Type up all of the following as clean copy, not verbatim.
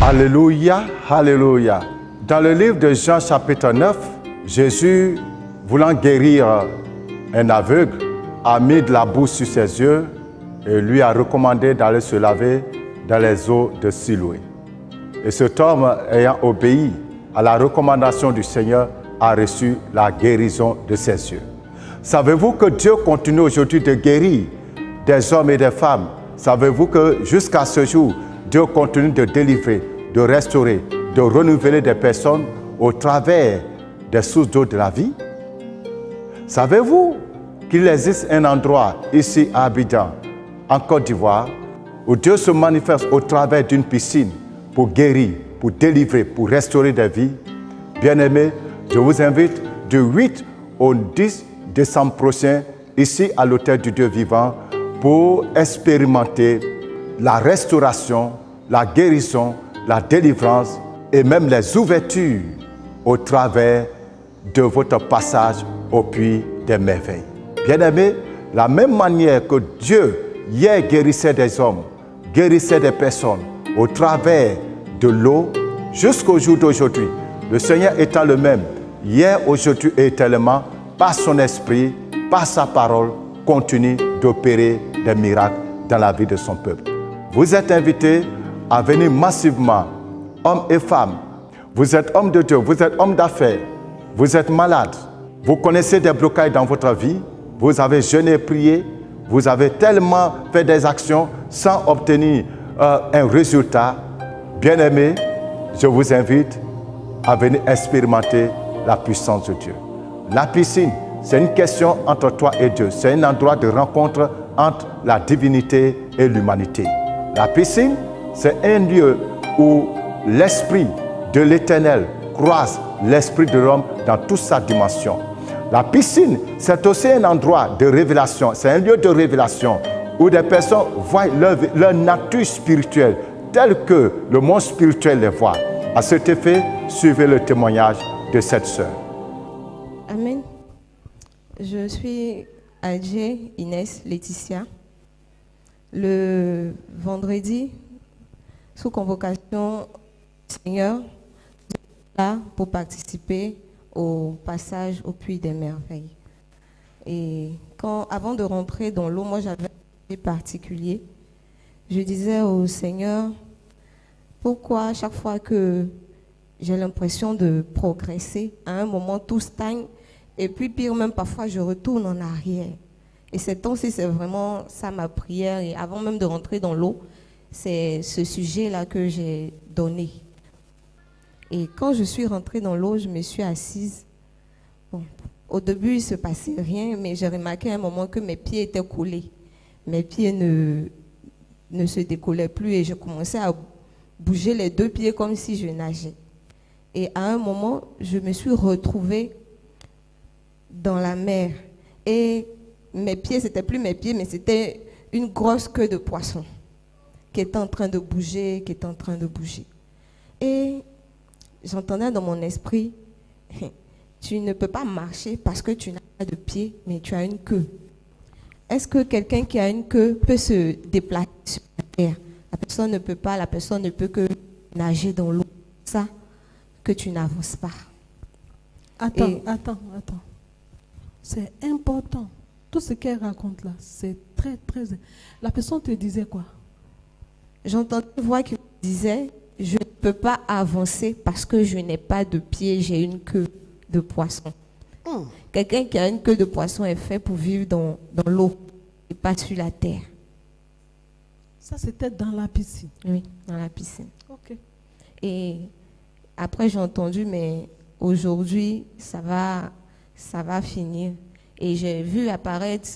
Alléluia, alléluia. Dans le livre de Jean chapitre 9, Jésus, voulant guérir un aveugle, a mis de la boue sur ses yeux et lui a recommandé d'aller se laver dans les eaux de Siloé. Et cet homme, ayant obéi à la recommandation du Seigneur, a reçu la guérison de ses yeux. Savez-vous que Dieu continue aujourd'hui de guérir des hommes et des femmes? Savez-vous que jusqu'à ce jour, Dieu continue de délivrer, de restaurer, de renouveler des personnes au travers des sources d'eau de la vie? Savez-vous qu'il existe un endroit ici à Abidjan, en Côte d'Ivoire, où Dieu se manifeste au travers d'une piscine pour guérir, pour délivrer, pour restaurer des vies? Bien-aimés, je vous invite du 8 au 10 décembre prochain, ici à l'Hôtel du Dieu vivant, pour expérimenter la restauration, la guérison, la délivrance et même les ouvertures au travers de votre passage au puits des merveilles. Bien-aimés, la même manière que Dieu hier guérissait des hommes, guérissait des personnes au travers de l'eau, jusqu'au jour d'aujourd'hui, le Seigneur étant le même, hier, aujourd'hui et éternellement, par son esprit, par sa parole, continue d'opérer des miracles dans la vie de son peuple. Vous êtes invités à venir massivement, hommes et femmes. Vous êtes hommes de Dieu, vous êtes hommes d'affaires, vous êtes malades, vous connaissez des blocages dans votre vie, vous avez jeûné et prié, vous avez tellement fait des actions sans obtenir un résultat. Bien-aimés, je vous invite à venir expérimenter la puissance de Dieu. La piscine, c'est une question entre toi et Dieu. C'est un endroit de rencontre entre la divinité et l'humanité. La piscine, c'est un lieu où l'esprit de l'Éternel croise l'esprit de l'homme dans toute sa dimension. La piscine, c'est aussi un endroit de révélation. C'est un lieu de révélation où des personnes voient leur nature spirituelle telle que le monde spirituel les voit. À cet effet, suivez le témoignage de cette sœur. Amen. Je suis Adjé Inès Laetitia. Le vendredi, sous convocation du Seigneur, là pour participer au passage au puits des merveilles. Et avant de rentrer dans l'eau, moi j'avais un sujet particulier. Je disais au Seigneur, pourquoi chaque fois que j'ai l'impression de progresser, à un moment tout stagne, et puis pire même parfois je retourne en arrière. Et ces temps-ci, c'est vraiment ça ma prière. Et avant même de rentrer dans l'eau, c'est ce sujet-là que j'ai donné. Et quand je suis rentrée dans l'eau, je me suis assise. Bon, au début, il ne se passait rien, mais j'ai remarqué à un moment que mes pieds étaient collés. Mes pieds ne se décollaient plus et je commençais à bouger les deux pieds comme si je nageais. Et à un moment, je me suis retrouvée dans la mer. Et mes pieds, c'était plus mes pieds, mais c'était une grosse queue de poisson qui était en train de bouger, Et j'entendais dans mon esprit, tu ne peux pas marcher parce que tu n'as pas de pieds, mais tu as une queue. Est-ce que quelqu'un qui a une queue peut se déplacer sur la terre? La personne ne peut pas, la personne ne peut que nager dans l'eau. Ça, que tu n'avances pas. Attends. C'est important. Tout ce qu'elle raconte là, c'est très. La personne te disait quoi? J'entendais une voix qui me disait, je ne peux pas avancer parce que je n'ai pas de pied, j'ai une queue de poisson. Quelqu'un qui a une queue de poisson est fait pour vivre dans l'eau et pas sur la terre. Ça, c'était dans la piscine? Oui, dans la piscine. Ok. Et après, j'ai entendu, mais aujourd'hui, ça va finir. Et j'ai vu apparaître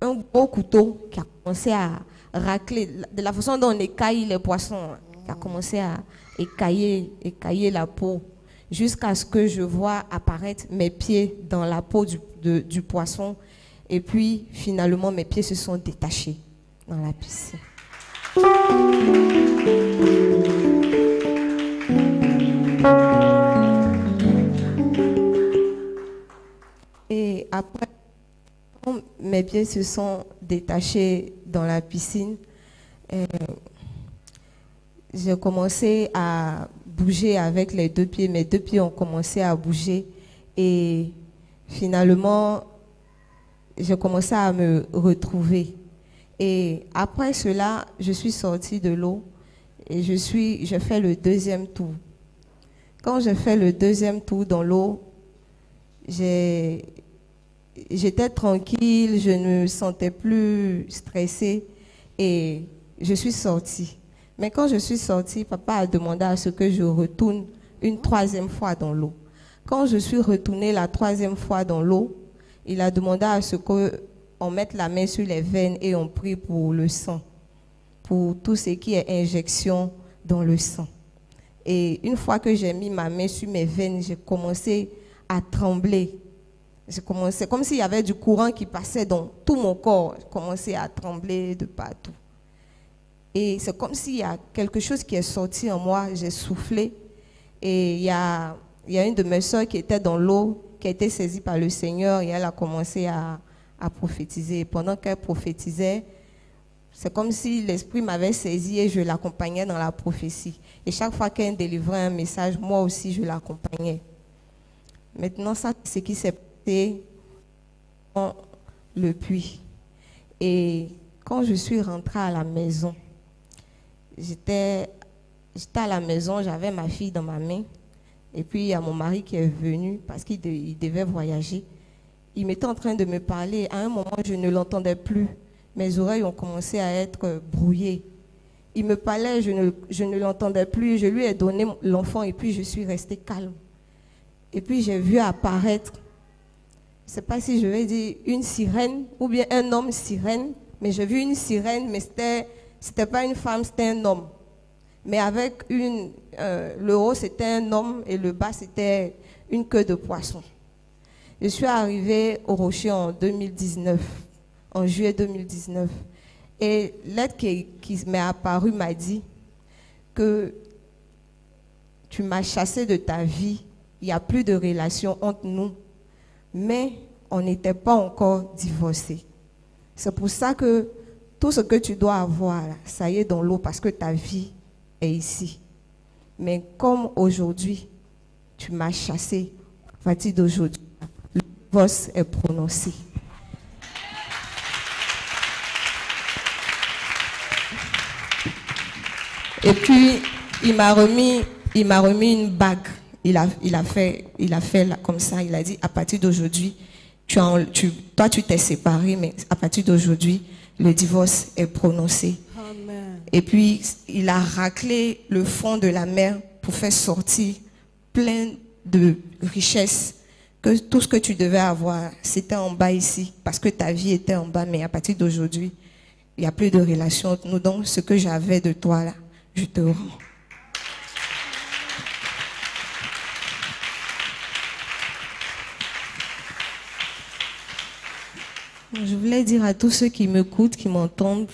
un gros couteau qui a commencé à racler, de la façon dont on écaille les poissons, qui a commencé à écailler la peau, jusqu'à ce que je vois apparaître mes pieds dans la peau du poisson. Et puis, finalement, mes pieds se sont détachés dans la piscine. Et après, mes pieds se sont détachés dans la piscine. j'ai commencé à bouger avec les 2 pieds. Mes 2 pieds ont commencé à bouger. Et finalement, j'ai commencé à me retrouver. Et après cela, je suis sortie de l'eau et je fais le 2e tour. Quand je fais le 2e tour dans l'eau, j'étais tranquille, je ne me sentais plus stressée et je suis sortie. Mais quand je suis sortie, papa a demandé à ce que je retourne une 3e fois dans l'eau. Quand je suis retournée la 3e fois dans l'eau, il a demandé à ce qu'on mette la main sur les veines et on prie pour le sang, pour tout ce qui est injection dans le sang. Et une fois que j'ai mis ma main sur mes veines, j'ai commencé à trembler. J'ai commencé comme s'il y avait du courant qui passait dans tout mon corps. J'ai commencé à trembler de partout. Et c'est comme s'il y a quelque chose qui est sorti en moi. J'ai soufflé. Et il y a une de mes soeurs qui était dans l'eau, qui a été saisie par le Seigneur et elle a commencé à prophétiser. Et pendant qu'elle prophétisait, c'est comme si l'Esprit m'avait saisi et je l'accompagnais dans la prophétie. Et chaque fois qu'elle délivrait un message, moi aussi je l'accompagnais. Maintenant, ça, c'est ce qui s'est passé dans le puits. Et quand je suis rentrée à la maison, j'étais à la maison, j'avais ma fille dans ma main. Et puis, il y a mon mari qui est venu parce qu'il devait voyager. Il était en train de me parler. À un moment, je ne l'entendais plus. Mes oreilles ont commencé à être brouillées. Il me parlait, je ne l'entendais plus. Je lui ai donné l'enfant et puis je suis restée calme. Et puis, j'ai vu apparaître, je ne sais pas si je vais dire une sirène ou bien un homme sirène, mais j'ai vu une sirène, mais c'était pas une femme, c'était un homme. Mais avec le haut, c'était un homme et le bas, c'était une queue de poisson. Je suis arrivée au Rocher en 2019, en juillet 2019. Et l'être qui m'est apparu m'a dit que tu m'as chassé de ta vie, il n'y a plus de relation entre nous, mais on n'était pas encore divorcés. C'est pour ça que tout ce que tu dois avoir, ça y est dans l'eau parce que ta vie est ici. Mais comme aujourd'hui, tu m'as chassé, à partir d'aujourd'hui, le divorce est prononcé. Et puis, il m'a remis une bague. Il a fait là, comme ça, il a dit, à partir d'aujourd'hui, toi tu t'es séparé, mais à partir d'aujourd'hui, le divorce est prononcé. Amen. Et puis, il a raclé le fond de la mer pour faire sortir plein de richesses. Que tout ce que tu devais avoir, c'était en bas ici, parce que ta vie était en bas, mais à partir d'aujourd'hui, il n'y a plus de relation entre nous. Donc, ce que j'avais de toi là, je te rends. Je voulais dire à tous ceux qui m'écoutent, qui m'entendent,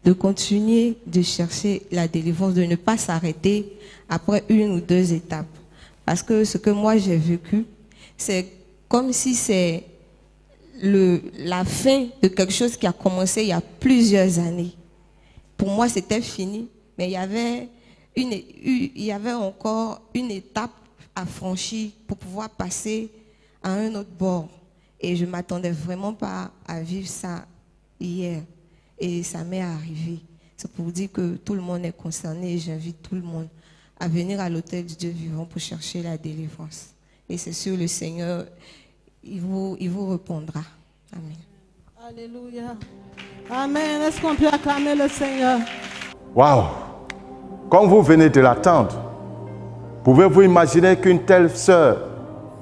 de continuer de chercher la délivrance, de ne pas s'arrêter après 1 ou 2 étapes. Parce que ce que moi j'ai vécu, c'est comme si c'est la fin de quelque chose qui a commencé il y a plusieurs années. Pour moi, c'était fini, mais il y avait encore une étape à franchir pour pouvoir passer à un autre bord. Et je ne m'attendais vraiment pas à vivre ça hier. Et ça m'est arrivé. C'est pour dire que tout le monde est concerné et j'invite tout le monde à venir à l'autel du Dieu vivant pour chercher la délivrance. Et c'est sûr, le Seigneur, il vous répondra. Amen. Alléluia. Amen. Est-ce qu'on peut acclamer le Seigneur? Waouh! Comme vous venez de l'attendre, pouvez-vous imaginer qu'une telle sœur,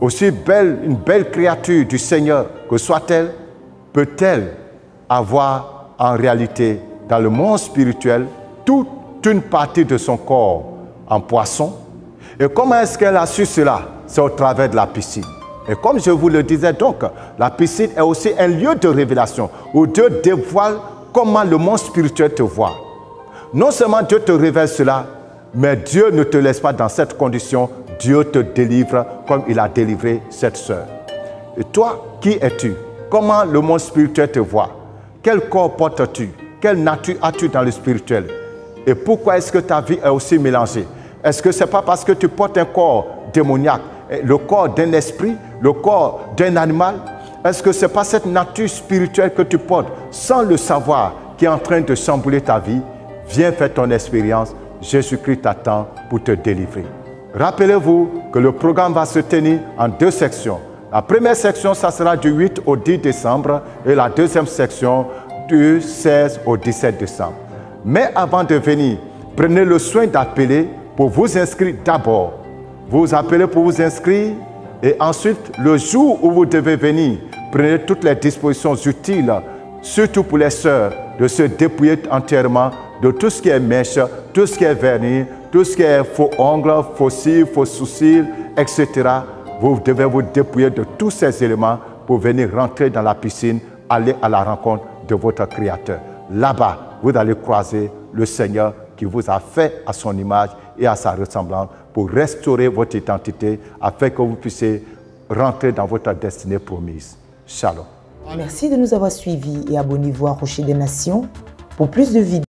aussi belle, une belle créature du Seigneur que soit-elle, peut-elle avoir en réalité dans le monde spirituel toute une partie de son corps en poisson? Et comment est-ce qu'elle a su cela? C'est au travers de la piscine. Et comme je vous le disais donc, la piscine est aussi un lieu de révélation où Dieu dévoile comment le monde spirituel te voit. Non seulement Dieu te révèle cela, mais Dieu ne te laisse pas dans cette condition. Dieu te délivre comme il a délivré cette sœur. Et toi, qui es-tu? Comment le monde spirituel te voit? Quel corps portes-tu? Quelle nature as-tu dans le spirituel? Et pourquoi est-ce que ta vie est aussi mélangée? Est-ce que ce n'est pas parce que tu portes un corps démoniaque, le corps d'un esprit, le corps d'un animal? Est-ce que ce n'est pas cette nature spirituelle que tu portes sans le savoir qui est en train de chambouler ta vie? Viens faire ton expérience. Jésus-Christ t'attend pour te délivrer. Rappelez-vous que le programme va se tenir en 2 sections. La première section, ça sera du 8 au 10 décembre et la deuxième section du 16 au 17 décembre. Mais avant de venir, prenez le soin d'appeler pour vous inscrire d'abord. Vous appelez pour vous inscrire et ensuite, le jour où vous devez venir, prenez toutes les dispositions utiles, surtout pour les sœurs, de se dépouiller entièrement de tout ce qui est mèche, tout ce qui est vernis, tout ce qui est faux ongles, faux cils, faux sourcils, etc. Vous devez vous dépouiller de tous ces éléments pour venir rentrer dans la piscine, aller à la rencontre de votre Créateur. Là-bas, vous allez croiser le Seigneur qui vous a fait à son image et à sa ressemblance pour restaurer votre identité afin que vous puissiez rentrer dans votre destinée promise. Shalom. Merci de nous avoir suivis et abonnez-vous à Rocher des Nations pour plus de vidéos.